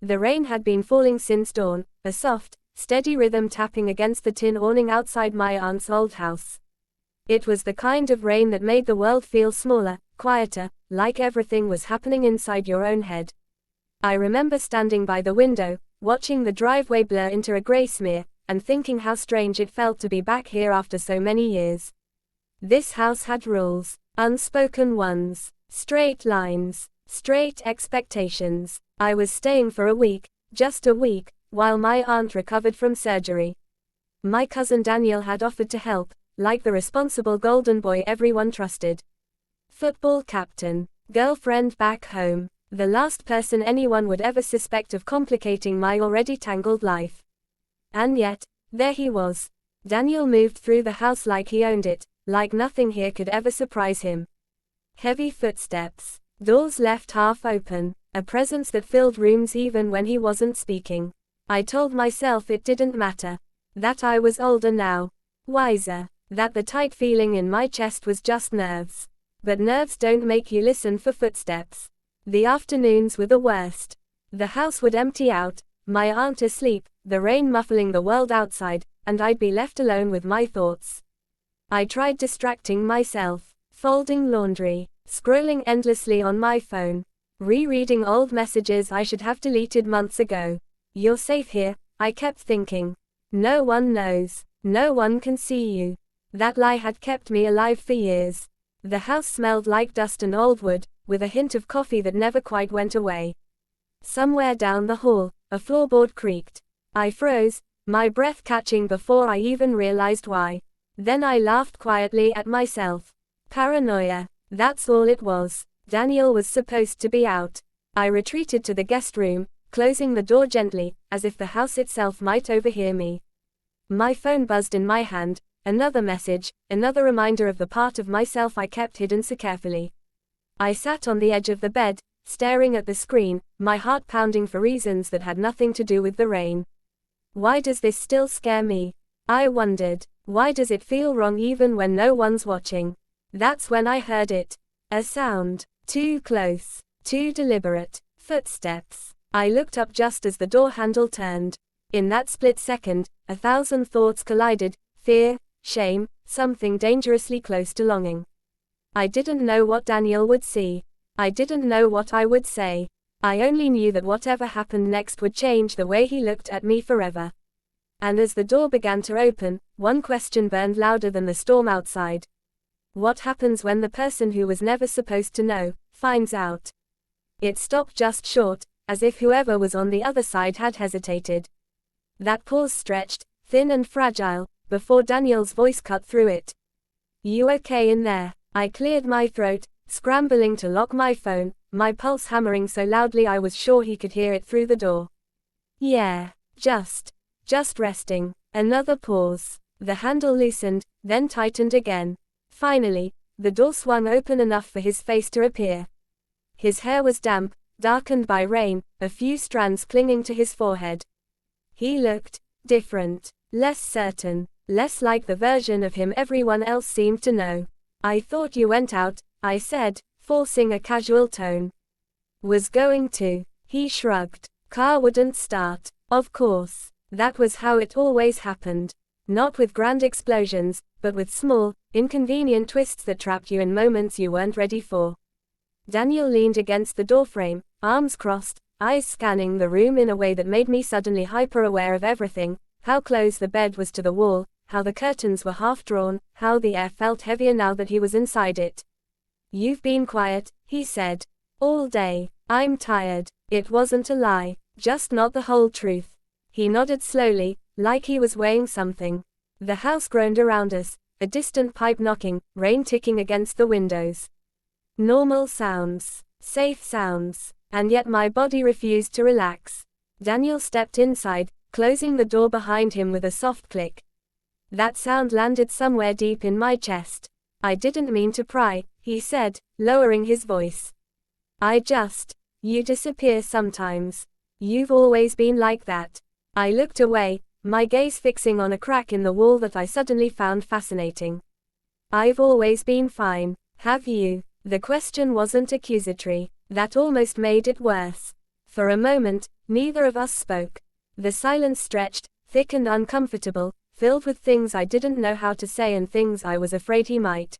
The rain had been falling since dawn, a soft, steady rhythm tapping against the tin awning outside my aunt's old house. It was the kind of rain that made the world feel smaller, quieter, like everything was happening inside your own head. I remember standing by the window, watching the driveway blur into a grey smear, and thinking how strange it felt to be back here after so many years. This house had rules, unspoken ones, straight lines, straight expectations. I was staying for a week, just a week, while my aunt recovered from surgery. My cousin Daniel had offered to help, like the responsible golden boy everyone trusted. Football captain, girlfriend back home, the last person anyone would ever suspect of complicating my already tangled life. And yet, there he was. Daniel moved through the house like he owned it, like nothing here could ever surprise him. Heavy footsteps, doors left half open, a presence that filled rooms even when he wasn't speaking. I told myself it didn't matter. That I was older now. Wiser. That the tight feeling in my chest was just nerves. But nerves don't make you listen for footsteps. The afternoons were the worst. The house would empty out, my aunt asleep, the rain muffling the world outside, and I'd be left alone with my thoughts. I tried distracting myself, folding laundry, scrolling endlessly on my phone, rereading old messages I should have deleted months ago. You're safe here, I kept thinking. No one knows. No one can see you. That lie had kept me alive for years. The house smelled like dust and old wood, with a hint of coffee that never quite went away. Somewhere down the hall, a floorboard creaked. I froze, my breath catching before I even realized why. Then I laughed quietly at myself. Paranoia. That's all it was. Daniel was supposed to be out. I retreated to the guest room, closing the door gently, as if the house itself might overhear me. My phone buzzed in my hand, another message, another reminder of the part of myself I kept hidden so carefully. I sat on the edge of the bed, staring at the screen, my heart pounding for reasons that had nothing to do with the rain. Why does this still scare me? I wondered. Why does it feel wrong even when no one's watching? That's when I heard it. A sound. Too close. Too deliberate. Footsteps. I looked up just as the door handle turned. In that split second, 1,000 thoughts collided, fear, shame, something dangerously close to longing. I didn't know what Daniel would see. I didn't know what I would say. I only knew that whatever happened next would change the way he looked at me forever. And as the door began to open, one question burned louder than the storm outside. What happens when the person who was never supposed to know, finds out? It stopped just short, as if whoever was on the other side had hesitated. That pause stretched, thin and fragile, before Daniel's voice cut through it. You okay in there? I cleared my throat, scrambling to lock my phone, my pulse hammering so loudly I was sure he could hear it through the door. Yeah, just resting. Another pause. The handle loosened, then tightened again. Finally, the door swung open enough for his face to appear. His hair was damp, darkened by rain, a few strands clinging to his forehead. He looked different, less certain, less like the version of him everyone else seemed to know. I thought you went out, I said, forcing a casual tone. Was going to. He shrugged. Car wouldn't start. Of course. That was how it always happened. Not with grand explosions, but with small, inconvenient twists that trapped you in moments you weren't ready for. Daniel leaned against the doorframe, arms crossed, eyes scanning the room in a way that made me suddenly hyper-aware of everything, how close the bed was to the wall, how the curtains were half-drawn, how the air felt heavier now that he was inside it. You've been quiet, he said. All day. I'm tired. It wasn't a lie, just not the whole truth. He nodded slowly, like he was weighing something. The house groaned around us, a distant pipe knocking, rain ticking against the windows. Normal sounds, safe sounds, and yet my body refused to relax. Daniel stepped inside, closing the door behind him with a soft click. That sound landed somewhere deep in my chest. I didn't mean to pry, he said, lowering his voice. You disappear sometimes. You've always been like that. I looked away, my gaze fixing on a crack in the wall that I suddenly found fascinating. I've always been fine, have you? The question wasn't accusatory. That almost made it worse. For a moment, Neither of us spoke. The silence stretched, thick and uncomfortable, filled with things I didn't know how to say and things I was afraid he might.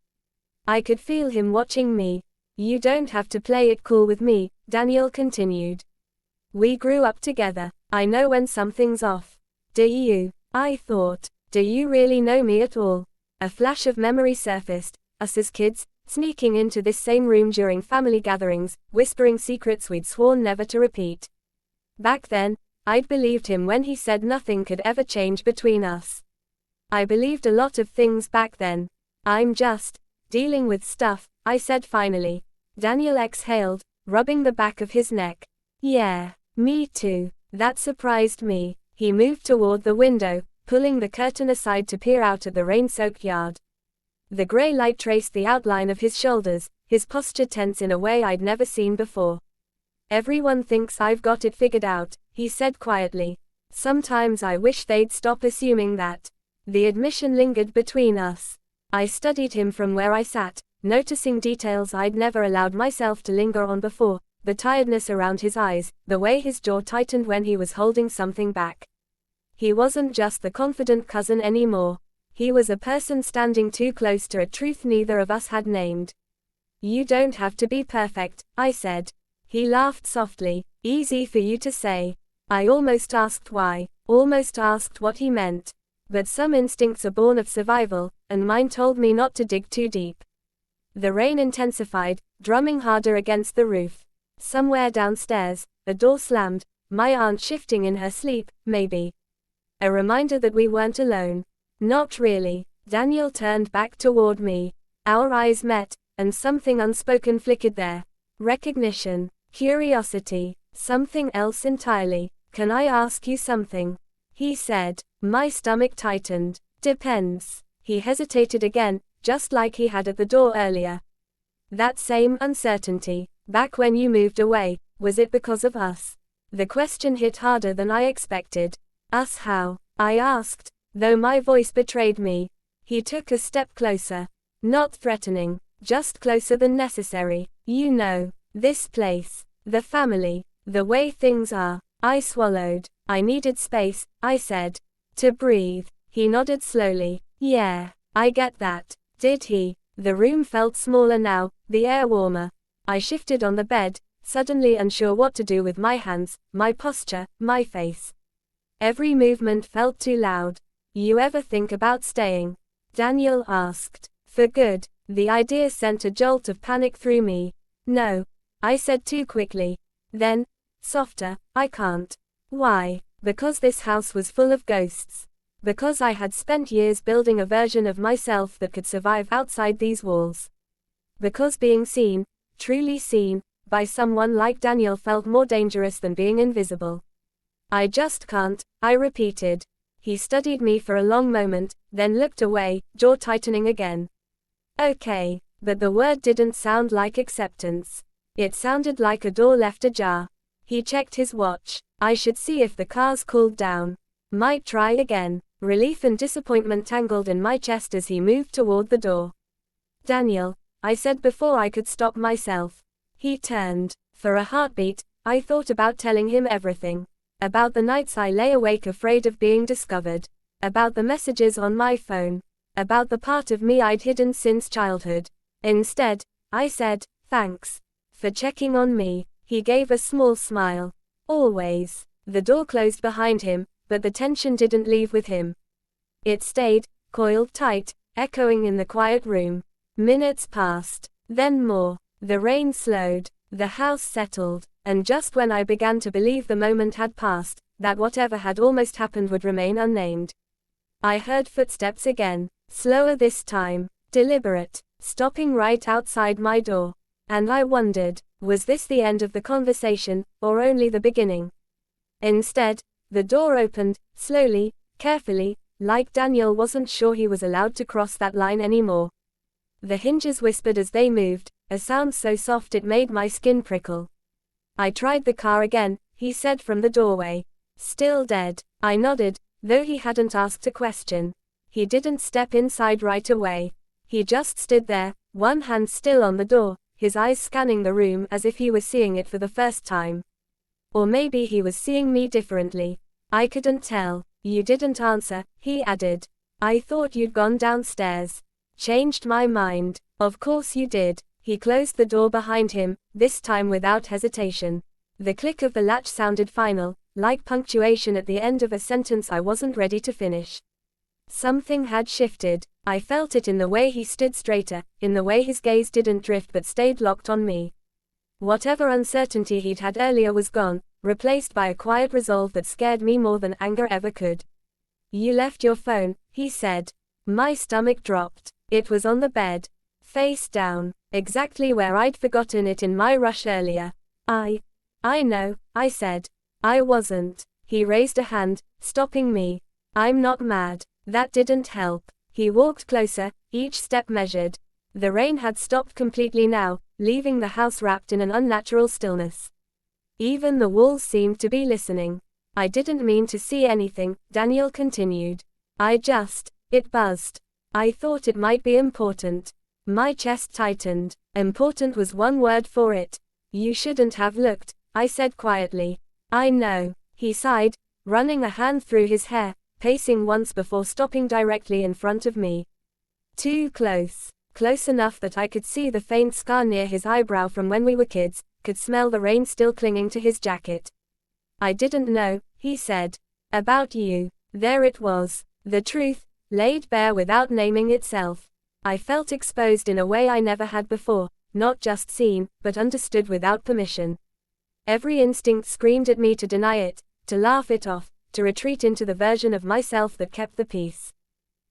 I could feel him watching me. You don't have to play it cool with me, Daniel continued. We grew up together. I know when something's off. Do you? I thought. Do you really know me at all? A flash of memory surfaced, us as kids, sneaking into this same room during family gatherings, whispering secrets we'd sworn never to repeat. Back then, I'd believed him when he said nothing could ever change between us. I believed a lot of things back then. I'm just dealing with stuff, I said finally. Daniel exhaled, rubbing the back of his neck. Yeah, me too. That surprised me. He moved toward the window, pulling the curtain aside to peer out at the rain-soaked yard. The gray light traced the outline of his shoulders, his posture tense in a way I'd never seen before. Everyone thinks I've got it figured out, he said quietly. Sometimes I wish they'd stop assuming that. The admission lingered between us. I studied him from where I sat, noticing details I'd never allowed myself to linger on before, the tiredness around his eyes, the way his jaw tightened when he was holding something back. He wasn't just the confident cousin anymore. He was a person standing too close to a truth neither of us had named. You don't have to be perfect, I said. He laughed softly. Easy for you to say. I almost asked why, almost asked what he meant. But some instincts are born of survival, and mine told me not to dig too deep. The rain intensified, drumming harder against the roof. Somewhere downstairs, a door slammed, my aunt shifting in her sleep, maybe. A reminder that we weren't alone. Not really. Daniel turned back toward me. Our eyes met, and something unspoken flickered there. Recognition, curiosity, something else entirely. Can I ask you something? He said. My stomach tightened. Depends. He hesitated again, just like he had at the door earlier. That same uncertainty. Back when you moved away, was it because of us? The question hit harder than I expected. Us how? I asked, though my voice betrayed me. He took a step closer. Not threatening, just closer than necessary. You know, this place, the family, the way things are. I swallowed. I needed space, I said. To breathe. He nodded slowly. Yeah, I get that. Did he? The room felt smaller now, the air warmer. I shifted on the bed, suddenly unsure what to do with my hands, my posture, my face. Every movement felt too loud. You ever think about staying? Daniel asked. For good. The idea sent a jolt of panic through me. No, I said too quickly. Then, softer, I can't. Why? Because this house was full of ghosts. Because I had spent years building a version of myself that could survive outside these walls. Because being seen, truly seen, by someone like Daniel felt more dangerous than being invisible. I just can't, I repeated. He studied me for a long moment, then looked away, jaw tightening again. Okay, but the word didn't sound like acceptance. It sounded like a door left ajar. He checked his watch. I should see if the car's cooled down. Might try again. Relief and disappointment tangled in my chest as he moved toward the door. Daniel, I said before I could stop myself. He turned. For a heartbeat, I thought about telling him everything. About the nights I lay awake afraid of being discovered. About the messages on my phone. About the part of me I'd hidden since childhood. Instead, I said, thanks. For checking on me. He gave a small smile. Always. The door closed behind him, but the tension didn't leave with him. It stayed, coiled tight, echoing in the quiet room. Minutes passed. Then more. The rain slowed. The house settled. And just when I began to believe the moment had passed, that whatever had almost happened would remain unnamed, I heard footsteps again. Slower this time. Deliberate. Stopping right outside my door. And I wondered, was this the end of the conversation, or only the beginning? Instead, the door opened, slowly, carefully, like Daniel wasn't sure he was allowed to cross that line anymore. The hinges whispered as they moved, a sound so soft it made my skin prickle. I tried the car again, he said from the doorway. Still dead. I nodded, though he hadn't asked a question. He didn't step inside right away. He just stood there, one hand still on the door, his eyes scanning the room as if he was seeing it for the first time. Or maybe he was seeing me differently. I couldn't tell. You didn't answer, he added. I thought you'd gone downstairs. Changed my mind. Of course you did. He closed the door behind him, this time without hesitation. The click of the latch sounded final, like punctuation at the end of a sentence I wasn't ready to finish. Something had shifted. I felt it in the way he stood straighter, in the way his gaze didn't drift but stayed locked on me. Whatever uncertainty he'd had earlier was gone, replaced by a quiet resolve that scared me more than anger ever could. You left your phone, he said. My stomach dropped. It was on the bed. Face down. Exactly where I'd forgotten it in my rush earlier. I know, I said. I wasn't. He raised a hand, stopping me. I'm not mad. That didn't help. He walked closer, each step measured. The rain had stopped completely now, leaving the house wrapped in an unnatural stillness. Even the walls seemed to be listening. I didn't mean to see anything, Daniel continued. It buzzed. I thought it might be important. My chest tightened. Important was one word for it. You shouldn't have looked, I said quietly. I know. He sighed, running a hand through his hair, pacing once before stopping directly in front of me. Too close. Close enough that I could see the faint scar near his eyebrow from when we were kids, could smell the rain still clinging to his jacket. I didn't know, he said. About you. There it was. The truth, laid bare without naming itself. I felt exposed in a way I never had before, not just seen, but understood without permission. Every instinct screamed at me to deny it, to laugh it off, to retreat into the version of myself that kept the peace.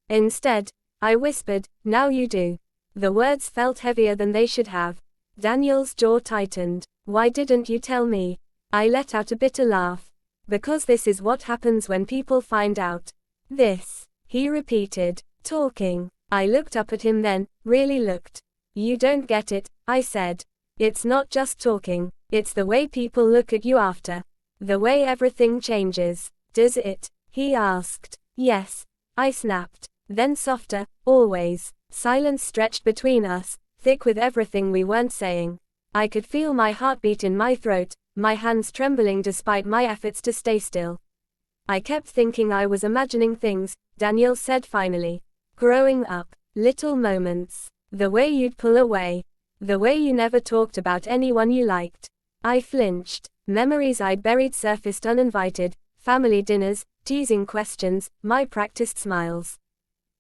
Instead, I whispered, now you do. The words felt heavier than they should have. Daniel's jaw tightened. Why didn't you tell me? I let out a bitter laugh. Because this is what happens when people find out. This, he repeated, talking. I looked up at him then, really looked. You don't get it, I said. It's not just talking, it's the way people look at you after. The way everything changes. Does it? He asked. Yes, I snapped. Then softer, always. Silence stretched between us, thick with everything we weren't saying. I could feel my heartbeat in my throat, my hands trembling despite my efforts to stay still. I kept thinking I was imagining things, Daniel said finally. Growing up, little moments. The way you'd pull away. The way you never talked about anyone you liked. I flinched. Memories I'd buried surfaced uninvited, family dinners, teasing questions, my practiced smiles.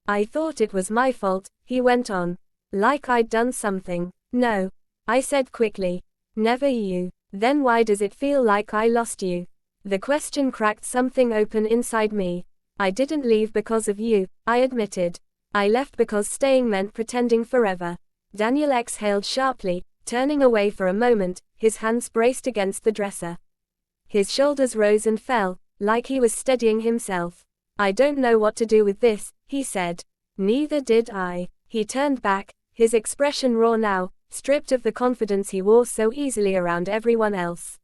I thought it was my fault, he went on. Like I'd done something. No, I said quickly. Never you. Then why does it feel like I lost you? The question cracked something open inside me. I didn't leave because of you, I admitted. I left because staying meant pretending forever. Daniel exhaled sharply, turning away for a moment, his hands braced against the dresser. His shoulders rose and fell, like he was steadying himself. I don't know what to do with this, he said. Neither did I. He turned back, his expression raw now, stripped of the confidence he wore so easily around everyone else.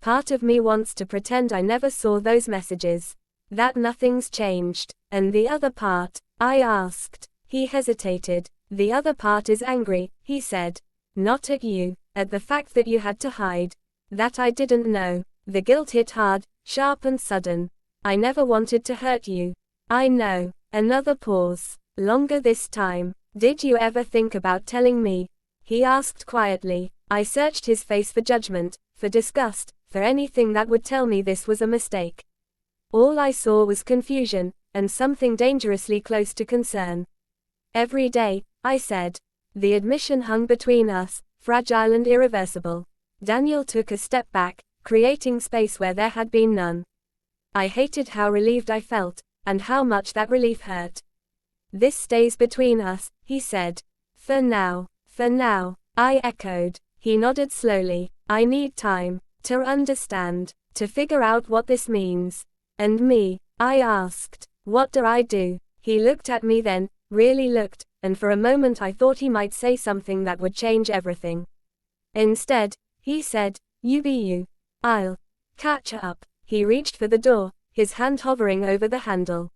Part of me wants to pretend I never saw those messages. That nothing's changed. And the other part? I asked. He hesitated. The other part is angry, he said. Not at you. At the fact that you had to hide. That I didn't know. The guilt hit hard, sharp and sudden. I never wanted to hurt you. I know. Another pause. Longer this time. Did you ever think about telling me? He asked quietly. I searched his face for judgment, for disgust, for anything that would tell me this was a mistake. All I saw was confusion, and something dangerously close to concern. Every day, I said. The admission hung between us, fragile and irreversible. Daniel took a step back, creating space where there had been none. I hated how relieved I felt, and how much that relief hurt. This stays between us, he said. For now, I echoed. He nodded slowly. I need time, to understand, to figure out what this means. And me, I asked, what do I do? He looked at me then, really looked, and for a moment I thought he might say something that would change everything. Instead, he said, you be you. I'll catch up. He reached for the door, his hand hovering over the handle.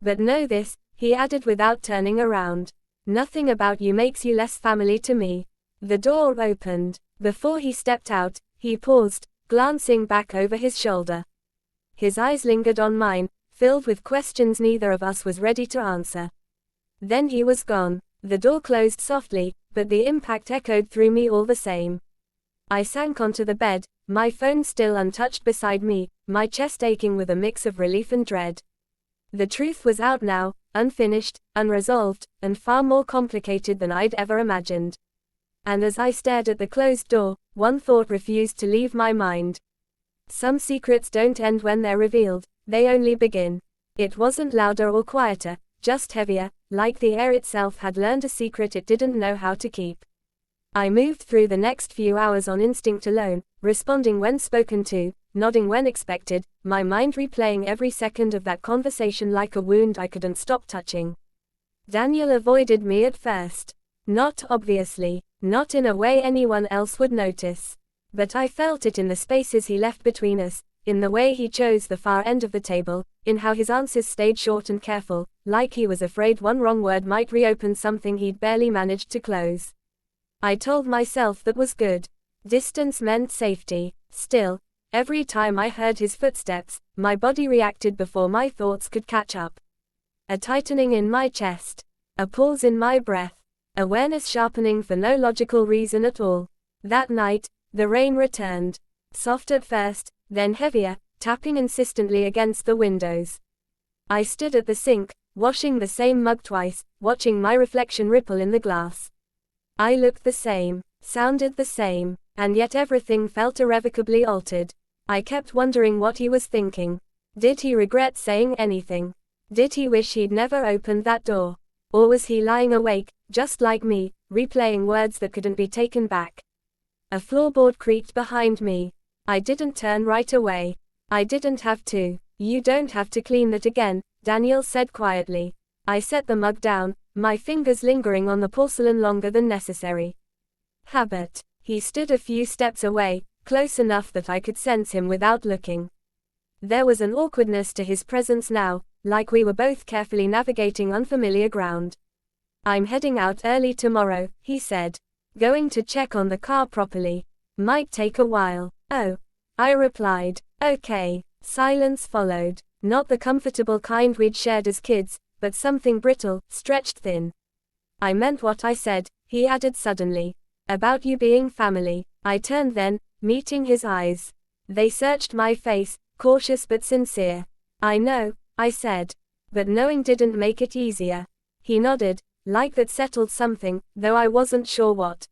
But know this, he added without turning around. Nothing about you makes you less family to me. The door opened. Before he stepped out, he paused, glancing back over his shoulder. His eyes lingered on mine, filled with questions neither of us was ready to answer. Then he was gone. The door closed softly, but the impact echoed through me all the same. I sank onto the bed, my phone still untouched beside me, my chest aching with a mix of relief and dread. The truth was out now, unfinished, unresolved, and far more complicated than I'd ever imagined. And as I stared at the closed door, one thought refused to leave my mind. Some secrets don't end when they're revealed, they only begin. It wasn't louder or quieter, just heavier, like the air itself had learned a secret it didn't know how to keep. I moved through the next few hours on instinct alone, responding when spoken to, nodding when expected, my mind replaying every second of that conversation like a wound I couldn't stop touching. Daniel avoided me at first. Not obviously, not in a way anyone else would notice. But I felt it in the spaces he left between us, in the way he chose the far end of the table, in how his answers stayed short and careful, like he was afraid one wrong word might reopen something he'd barely managed to close. I told myself that was good. Distance meant safety. Still, every time I heard his footsteps, my body reacted before my thoughts could catch up. A tightening in my chest. A pause in my breath. Awareness sharpening for no logical reason at all. That night, the rain returned. Soft at first, then heavier, tapping insistently against the windows. I stood at the sink, washing the same mug twice, watching my reflection ripple in the glass. I looked the same, sounded the same, and yet everything felt irrevocably altered. I kept wondering what he was thinking. Did he regret saying anything? Did he wish he'd never opened that door? Or was he lying awake, just like me, replaying words that couldn't be taken back? A floorboard creaked behind me. I didn't turn right away. I didn't have to. You don't have to clean that again, Daniel said quietly. I set the mug down, my fingers lingering on the porcelain longer than necessary. Habit. He stood a few steps away, close enough that I could sense him without looking. There was an awkwardness to his presence now, like we were both carefully navigating unfamiliar ground. I'm heading out early tomorrow, he said. Going to check on the car properly. Might take a while. Oh. I replied. Okay. Silence followed. Not the comfortable kind we'd shared as kids, but something brittle, stretched thin. I meant what I said, he added suddenly. About you being family. I turned then, meeting his eyes. They searched my face, cautious but sincere. I know, I said. But knowing didn't make it easier. He nodded, like that settled something, though I wasn't sure what.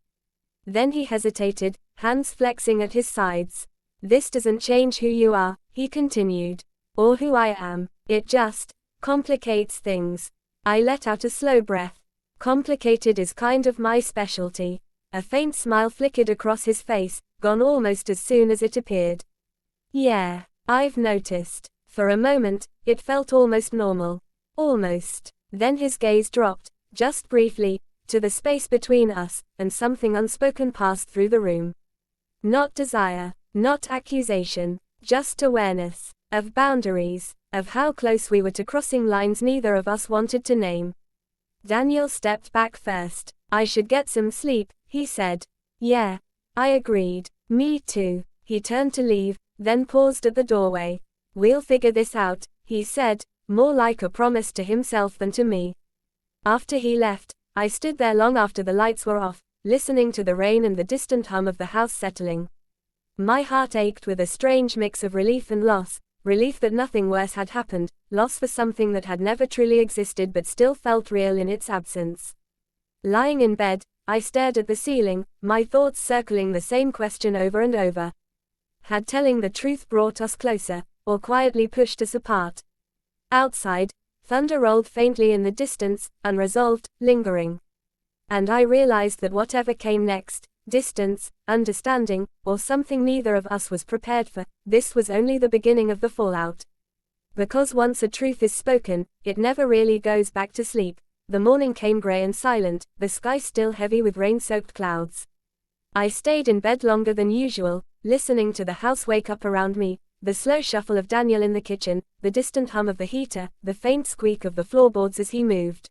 Then he hesitated, hands flexing at his sides. This doesn't change who you are, he continued. Or who I am. It just complicates things. I let out a slow breath. Complicated is kind of my specialty. A faint smile flickered across his face, gone almost as soon as it appeared. Yeah, I've noticed. For a moment, it felt almost normal. Almost. Then his gaze dropped, just briefly, to the space between us, and something unspoken passed through the room. Not desire, not accusation, just awareness. Of boundaries, of how close we were to crossing lines neither of us wanted to name. Daniel stepped back first. I should get some sleep, he said. Yeah. I agreed. Me too. He turned to leave, then paused at the doorway. We'll figure this out, he said, more like a promise to himself than to me. After he left, I stood there long after the lights were off, listening to the rain and the distant hum of the house settling. My heart ached with a strange mix of relief and loss. Relief that nothing worse had happened, loss for something that had never truly existed but still felt real in its absence. Lying in bed, I stared at the ceiling, my thoughts circling the same question over and over. Had telling the truth brought us closer, or quietly pushed us apart? Outside, thunder rolled faintly in the distance, unresolved, lingering. And I realized that whatever came next, distance, understanding, or something neither of us was prepared for, this was only the beginning of the fallout. Because once a truth is spoken, it never really goes back to sleep. The morning came gray and silent, the sky still heavy with rain-soaked clouds. I stayed in bed longer than usual, listening to the house wake up around me, the slow shuffle of Daniel in the kitchen, the distant hum of the heater, the faint squeak of the floorboards as he moved.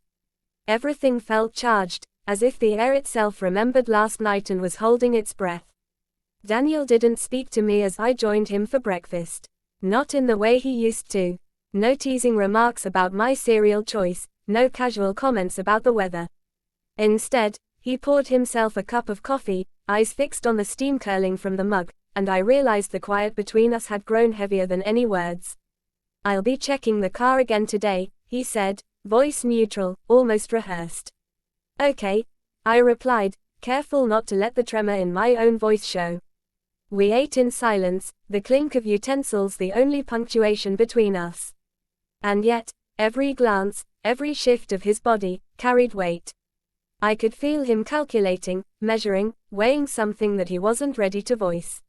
Everything felt charged, as if the air itself remembered last night and was holding its breath. Daniel didn't speak to me as I joined him for breakfast. Not in the way he used to. No teasing remarks about my cereal choice, no casual comments about the weather. Instead, he poured himself a cup of coffee, eyes fixed on the steam curling from the mug, and I realized the quiet between us had grown heavier than any words. "I'll be checking the car again today," he said, voice neutral, almost rehearsed. "Okay," I replied, careful not to let the tremor in my own voice show. We ate in silence, the clink of utensils the only punctuation between us. And yet, every glance, every shift of his body, carried weight. I could feel him calculating, measuring, weighing something that he wasn't ready to voice.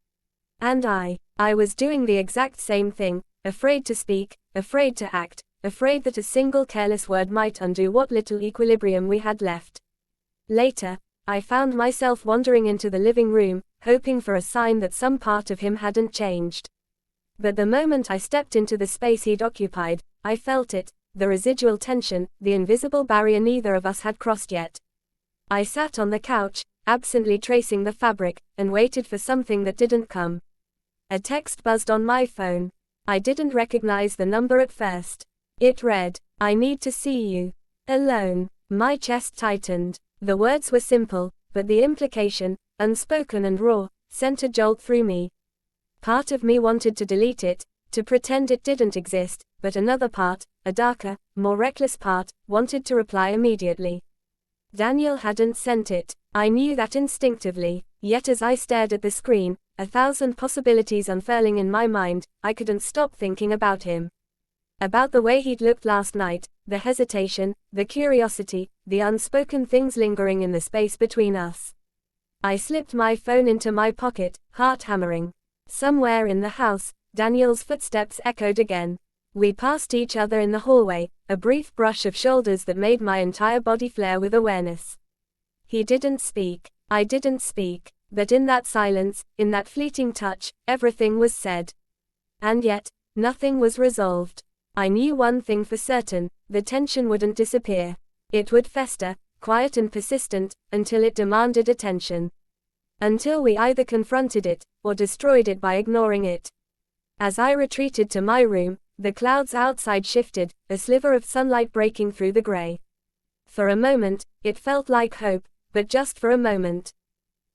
And I was doing the exact same thing, afraid to speak, afraid to act, afraid that a single careless word might undo what little equilibrium we had left. Later, I found myself wandering into the living room, hoping for a sign that some part of him hadn't changed. But the moment I stepped into the space he'd occupied, I felt it, the residual tension, the invisible barrier neither of us had crossed yet. I sat on the couch, absently tracing the fabric, and waited for something that didn't come. A text buzzed on my phone. I didn't recognize the number at first. It read, "I need to see you. Alone." My chest tightened. The words were simple, but the implication, unspoken and raw, sent a jolt through me. Part of me wanted to delete it, to pretend it didn't exist, but another part, a darker, more reckless part, wanted to reply immediately. Daniel hadn't sent it. I knew that instinctively, yet as I stared at the screen, 1,000 possibilities unfurling in my mind, I couldn't stop thinking about him. About the way he'd looked last night, the hesitation, the curiosity, the unspoken things lingering in the space between us. I slipped my phone into my pocket, heart hammering. Somewhere in the house, Daniel's footsteps echoed again. We passed each other in the hallway, a brief brush of shoulders that made my entire body flare with awareness. He didn't speak. I didn't speak. But in that silence, in that fleeting touch, everything was said. And yet, nothing was resolved. I knew one thing for certain, the tension wouldn't disappear. It would fester, quiet and persistent, until it demanded attention. Until we either confronted it, or destroyed it by ignoring it. As I retreated to my room, the clouds outside shifted, a sliver of sunlight breaking through the gray. For a moment, it felt like hope, but just for a moment.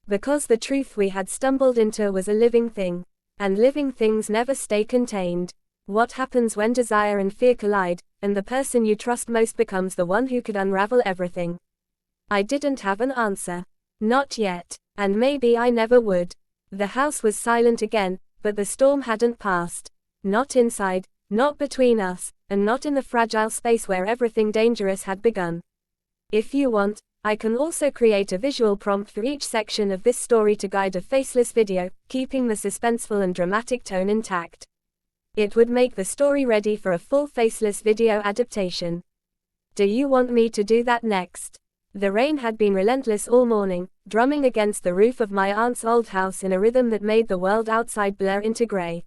Because the truth we had stumbled into was a living thing. And living things never stay contained. What happens when desire and fear collide, and the person you trust most becomes the one who could unravel everything? I didn't have an answer. Not yet. And maybe I never would. The house was silent again, but the storm hadn't passed. Not inside, not between us, and not in the fragile space where everything dangerous had begun. If you want, I can also create a visual prompt for each section of this story to guide a faceless video, keeping the suspenseful and dramatic tone intact. It would make the story ready for a full faceless video adaptation. Do you want me to do that next? The rain had been relentless all morning, drumming against the roof of my aunt's old house in a rhythm that made the world outside blur into gray.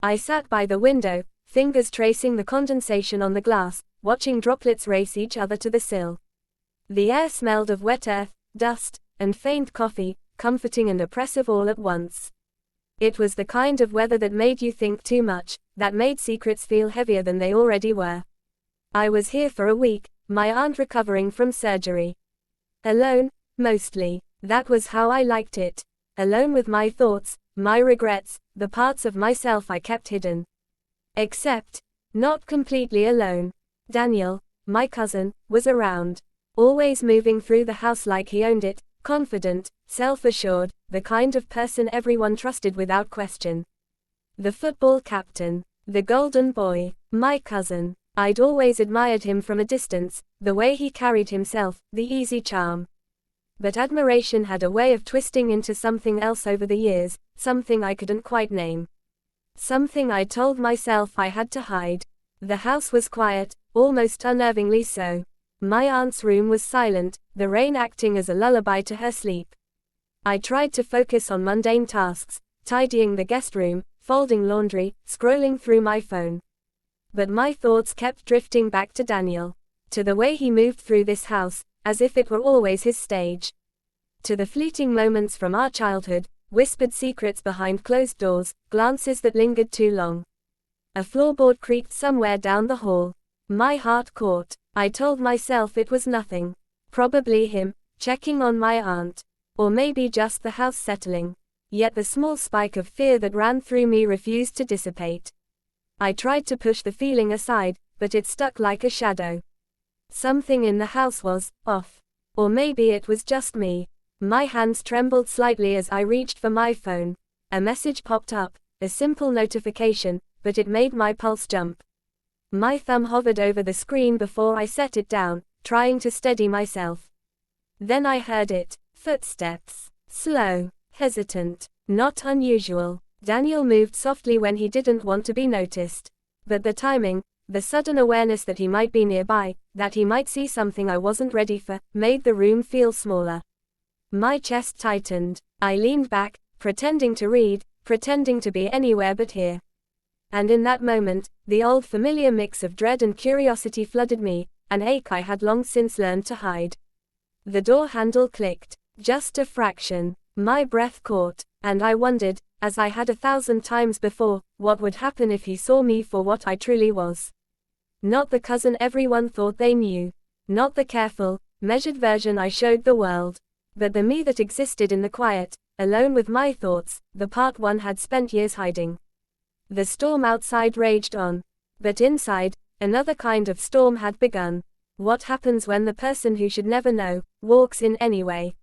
I sat by the window, fingers tracing the condensation on the glass, watching droplets race each other to the sill. The air smelled of wet earth, dust, and faint coffee, comforting and oppressive all at once. It was the kind of weather that made you think too much, that made secrets feel heavier than they already were. I was here for a week, my aunt recovering from surgery. Alone, mostly. That was how I liked it. Alone with my thoughts, my regrets, the parts of myself I kept hidden. Except, not completely alone. Daniel, my cousin, was around. Always moving through the house like he owned it, confident, self-assured, the kind of person everyone trusted without question. The football captain. The golden boy. My cousin. I'd always admired him from a distance, the way he carried himself, the easy charm. But admiration had a way of twisting into something else over the years, something I couldn't quite name. Something I told myself I had to hide. The house was quiet, almost unnervingly so. My aunt's room was silent, the rain acting as a lullaby to her sleep. I tried to focus on mundane tasks, tidying the guest room, folding laundry, scrolling through my phone. But my thoughts kept drifting back to Daniel. To the way he moved through this house, as if it were always his stage. To the fleeting moments from our childhood, Whispered secrets behind closed doors, glances that lingered too long. A floorboard creaked somewhere down the hall. My heart caught. I told myself it was nothing. Probably him, checking on my aunt. Or maybe just the house settling. Yet the small spike of fear that ran through me refused to dissipate. I tried to push the feeling aside, but it stuck like a shadow. Something in the house was off. Or maybe it was just me. My hands trembled slightly as I reached for my phone. A message popped up, a simple notification, but it made my pulse jump. My thumb hovered over the screen before I set it down, trying to steady myself. Then I heard it. Footsteps. Slow. Hesitant. Not unusual. Daniel moved softly when he didn't want to be noticed. But the timing, the sudden awareness that he might be nearby, that he might see something I wasn't ready for, made the room feel smaller. My chest tightened. I leaned back, pretending to read, pretending to be anywhere but here. And in that moment, the old familiar mix of dread and curiosity flooded me, an ache I had long since learned to hide. The door handle clicked. Just a fraction. My breath caught, and I wondered, as I had 1,000 times before, what would happen if he saw me for what I truly was. Not the cousin everyone thought they knew. Not the careful, measured version I showed the world. But the me that existed in the quiet, alone with my thoughts, the part one had spent years hiding. The storm outside raged on. But inside, another kind of storm had begun. What happens when the person who should never know, walks in anyway?